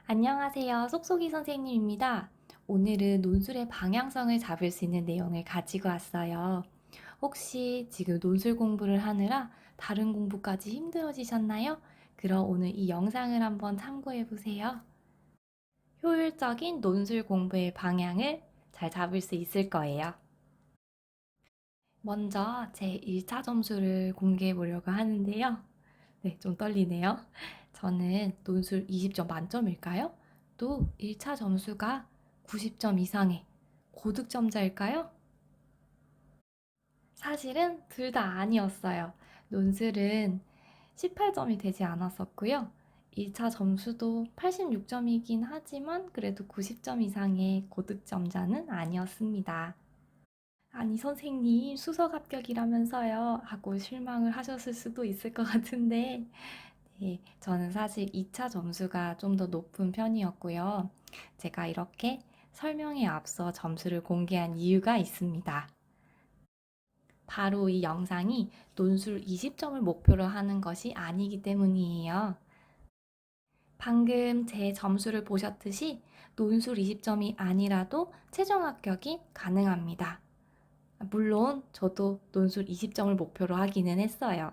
안녕하세요. 쏙쏙이 선생님입니다. 오늘은 논술의 방향성을 잡을 수 있는 내용을 가지고 왔어요. 혹시 지금 논술 공부를 하느라 다른 공부까지 힘들어지셨나요? 그럼 오늘 이 영상을 한번 참고해 보세요. 효율적인 논술 공부의 방향을 잘 잡을 수 있을 거예요. 먼저 제 1차 점수를 공개해 보려고 하는데요. 네, 좀 떨리네요. 저는 논술 20점 만점일까요? 또 1차 점수가 90점 이상의 고득점자일까요? 사실은 둘 다 아니었어요. 논술은 18점이 되지 않았었고요. 1차 점수도 86점이긴 하지만 그래도 90점 이상의 고득점자는 아니었습니다. 아니, 선생님, 수석 합격이라면서요? 하고 실망을 하셨을 수도 있을 것 같은데, 네, 저는 사실 2차 점수가 좀 더 높은 편이었고요. 제가 이렇게 설명에 앞서 점수를 공개한 이유가 있습니다. 바로 이 영상이 논술 20점을 목표로 하는 것이 아니기 때문이에요. 방금 제 점수를 보셨듯이 논술 20점이 아니라도 최종 합격이 가능합니다. 물론 저도 논술 20점을 목표로 하기는 했어요.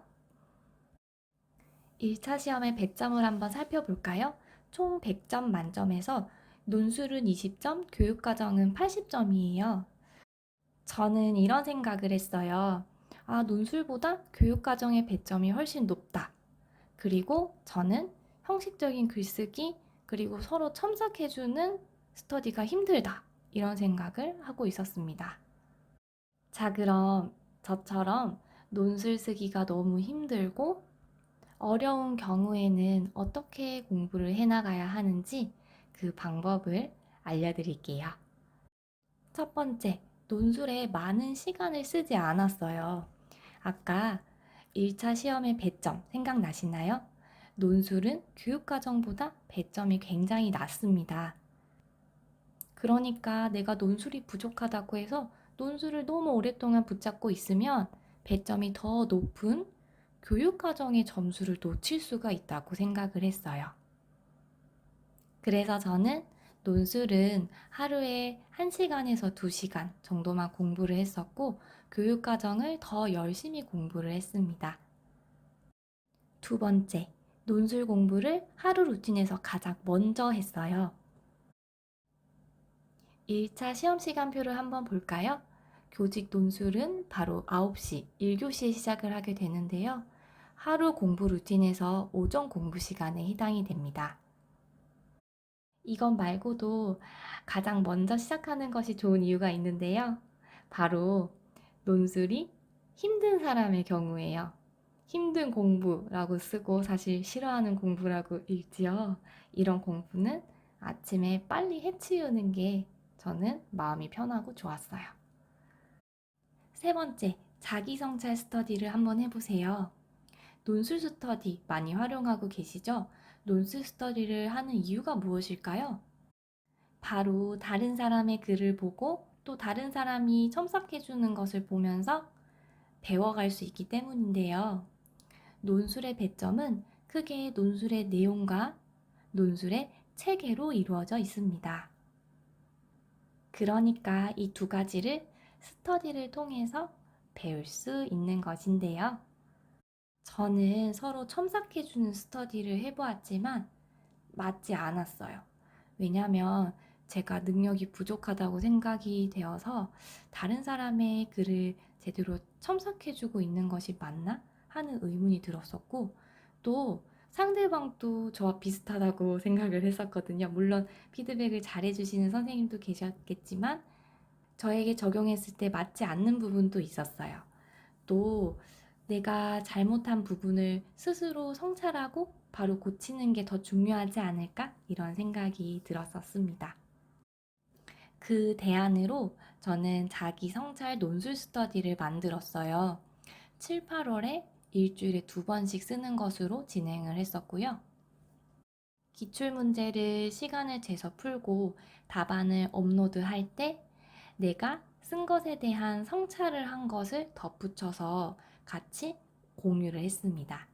1차 시험의 배점을 한번 살펴볼까요? 총 100점 만점에서 논술은 20점, 교육과정은 80점이에요. 저는 이런 생각을 했어요. 아, 논술보다 교육과정의 배점이 훨씬 높다. 그리고 저는 형식적인 글쓰기, 그리고 서로 첨삭해주는 스터디가 힘들다. 이런 생각을 하고 있었습니다. 자, 그럼 저처럼 논술 쓰기가 너무 힘들고 어려운 경우에는 어떻게 공부를 해나가야 하는지 그 방법을 알려드릴게요. 첫 번째, 논술에 많은 시간을 쓰지 않았어요. 아까 1차 시험의 배점 생각나시나요? 논술은 교육과정보다 배점이 굉장히 낮습니다. 그러니까 내가 논술이 부족하다고 해서 논술을 너무 오랫동안 붙잡고 있으면 배점이 더 높은 교육과정의 점수를 놓칠 수가 있다고 생각을 했어요. 그래서 저는 논술은 하루에 1시간에서 2시간 정도만 공부를 했었고, 교육과정을 더 열심히 공부를 했습니다. 두 번째, 논술 공부를 하루 루틴에서 가장 먼저 했어요. 1차 시험 시간표를 한번 볼까요? 교직 논술은 바로 9시, 1교시에 시작을 하게 되는데요. 하루 공부 루틴에서 오전 공부 시간에 해당이 됩니다. 이것 말고도 가장 먼저 시작하는 것이 좋은 이유가 있는데요. 바로 논술이 힘든 사람의 경우에요. 힘든 공부라고 쓰고 사실 싫어하는 공부라고 읽지요. 이런 공부는 아침에 빨리 해치우는 게 저는 마음이 편하고 좋았어요. 세 번째, 자기 성찰 스터디를 한번 해보세요. 논술 스터디 많이 활용하고 계시죠? 논술 스터디를 하는 이유가 무엇일까요? 바로 다른 사람의 글을 보고 또 다른 사람이 첨삭해주는 것을 보면서 배워갈 수 있기 때문인데요. 논술의 배점은 크게 논술의 내용과 논술의 체계로 이루어져 있습니다. 그러니까 이 두 가지를 스터디를 통해서 배울 수 있는 것인데요. 저는 서로 첨삭해주는 스터디를 해보았지만 맞지 않았어요. 왜냐면 제가 능력이 부족하다고 생각이 되어서 다른 사람의 글을 제대로 첨삭해주고 있는 것이 맞나 하는 의문이 들었었고, 또 상대방도 저와 비슷하다고 생각을 했었거든요. 물론 피드백을 잘해주시는 선생님도 계셨겠지만 저에게 적용했을 때 맞지 않는 부분도 있었어요. 또 내가 잘못한 부분을 스스로 성찰하고 바로 고치는 게 더 중요하지 않을까? 이런 생각이 들었었습니다. 그 대안으로 저는 자기 성찰 논술 스터디를 만들었어요. 7, 8월에 일주일에 2번씩 쓰는 것으로 진행을 했었고요. 기출문제를 시간을 재서 풀고 답안을 업로드할 때 내가 쓴 것에 대한 성찰을 한 것을 덧붙여서 같이 공유를 했습니다.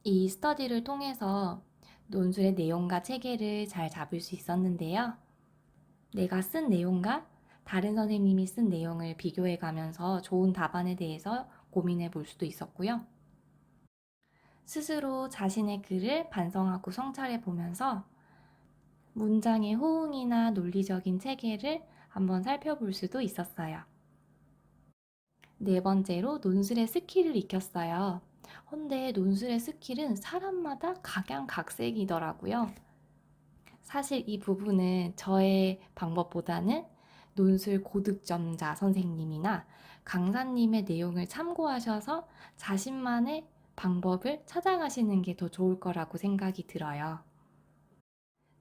이 스터디를 통해서 논술의 내용과 체계를 잘 잡을 수 있었는데요. 내가 쓴 내용과 다른 선생님이 쓴 내용을 비교해 가면서 좋은 답안에 대해서 고민해 볼 수도 있었고요. 스스로 자신의 글을 반성하고 성찰해 보면서 문장의 호응이나 논리적인 체계를 한번 살펴볼 수도 있었어요. 네 번째로 논술의 스킬을 익혔어요. 근데 논술의 스킬은 사람마다 각양각색이더라고요. 사실 이 부분은 저의 방법보다는 논술 고득점자 선생님이나 강사님의 내용을 참고하셔서 자신만의 방법을 찾아가시는 게 더 좋을 거라고 생각이 들어요.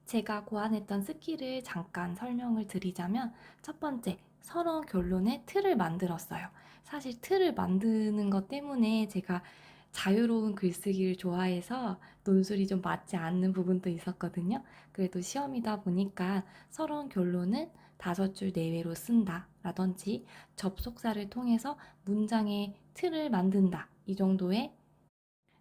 제가 고안했던 스킬을 잠깐 설명을 드리자면, 첫 번째, 서론 결론의 틀을 만들었어요. 사실 틀을 만드는 것 때문에 제가 자유로운 글쓰기를 좋아해서 논술이 좀 맞지 않는 부분도 있었거든요. 그래도 시험이다 보니까 서론 결론은 5줄 내외로 쓴다 라든지 접속사를 통해서 문장의 틀을 만든다, 이 정도의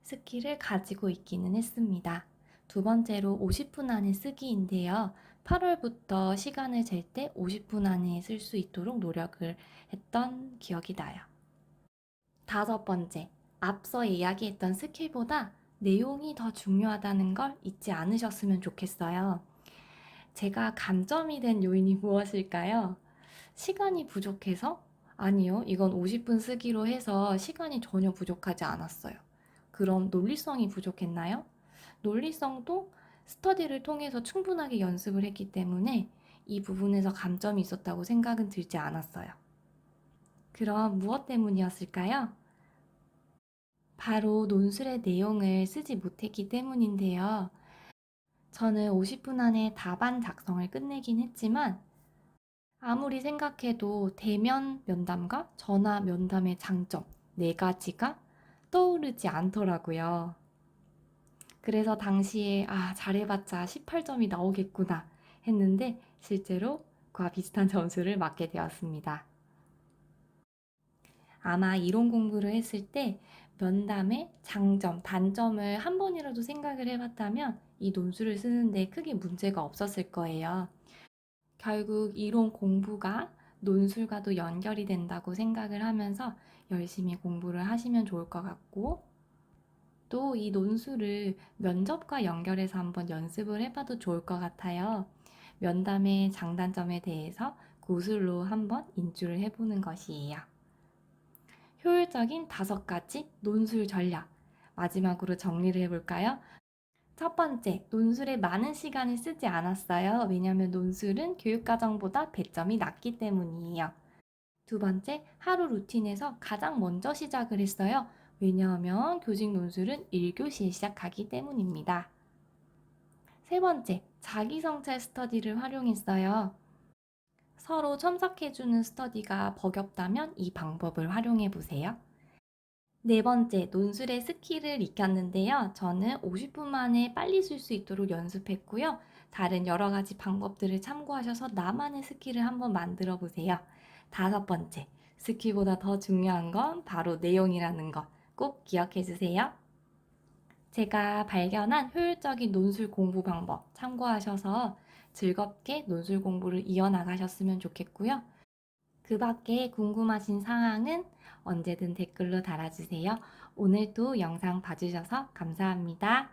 스킬을 가지고 있기는 했습니다. 두 번째로 50분 안에 쓰기인데요. 8월부터 시간을 잴 때 50분 안에 쓸 수 있도록 노력을 했던 기억이 나요. 다섯 번째, 앞서 이야기했던 스킬보다 내용이 더 중요하다는 걸 잊지 않으셨으면 좋겠어요. 제가 감점이 된 요인이 무엇일까요? 시간이 부족해서? 아니요, 이건 50분 쓰기로 해서 시간이 전혀 부족하지 않았어요. 그럼 논리성이 부족했나요? 논리성도 스터디를 통해서 충분하게 연습을 했기 때문에 이 부분에서 감점이 있었다고 생각은 들지 않았어요. 그럼 무엇 때문이었을까요? 바로 논술의 내용을 쓰지 못했기 때문인데요. 저는 50분 안에 답안 작성을 끝내긴 했지만 아무리 생각해도 대면 면담과 전화 면담의 장점 4가지가 떠오르지 않더라고요. 그래서 당시에 잘해봤자 18점이 나오겠구나 했는데 실제로 그와 비슷한 점수를 맞게 되었습니다. 아마 이론 공부를 했을 때 면담의 장점, 단점을 한 번이라도 생각을 해봤다면 이 논술을 쓰는데 크게 문제가 없었을 거예요. 결국 이론 공부가 논술과도 연결이 된다고 생각을 하면서 열심히 공부를 하시면 좋을 것 같고, 또 이 논술을 면접과 연결해서 한번 연습을 해봐도 좋을 것 같아요. 면담의 장단점에 대해서 구술로 한번 인출을 해보는 것이에요. 효율적인 5가지 논술 전략. 마지막으로 정리를 해볼까요? 첫 번째, 논술에 많은 시간을 쓰지 않았어요. 왜냐하면 논술은 교육과정보다 배점이 낮기 때문이에요. 두 번째, 하루 루틴에서 가장 먼저 시작을 했어요. 왜냐하면 교직 논술은 1교시에 시작하기 때문입니다. 세 번째, 자기성찰 스터디를 활용했어요. 서로 첨삭해주는 스터디가 버겁다면 이 방법을 활용해보세요. 네 번째, 논술의 스킬을 익혔는데요. 저는 50분 만에 빨리 쓸 수 있도록 연습했고요. 다른 여러 가지 방법들을 참고하셔서 나만의 스킬을 한번 만들어 보세요. 다섯 번째, 스킬보다 더 중요한 건 바로 내용이라는 것 꼭 기억해 주세요. 제가 발견한 효율적인 논술 공부 방법 참고하셔서 즐겁게 논술 공부를 이어나가셨으면 좋겠고요. 그 밖에 궁금하신 사항은 언제든 댓글로 달아주세요. 오늘도 영상 봐주셔서 감사합니다.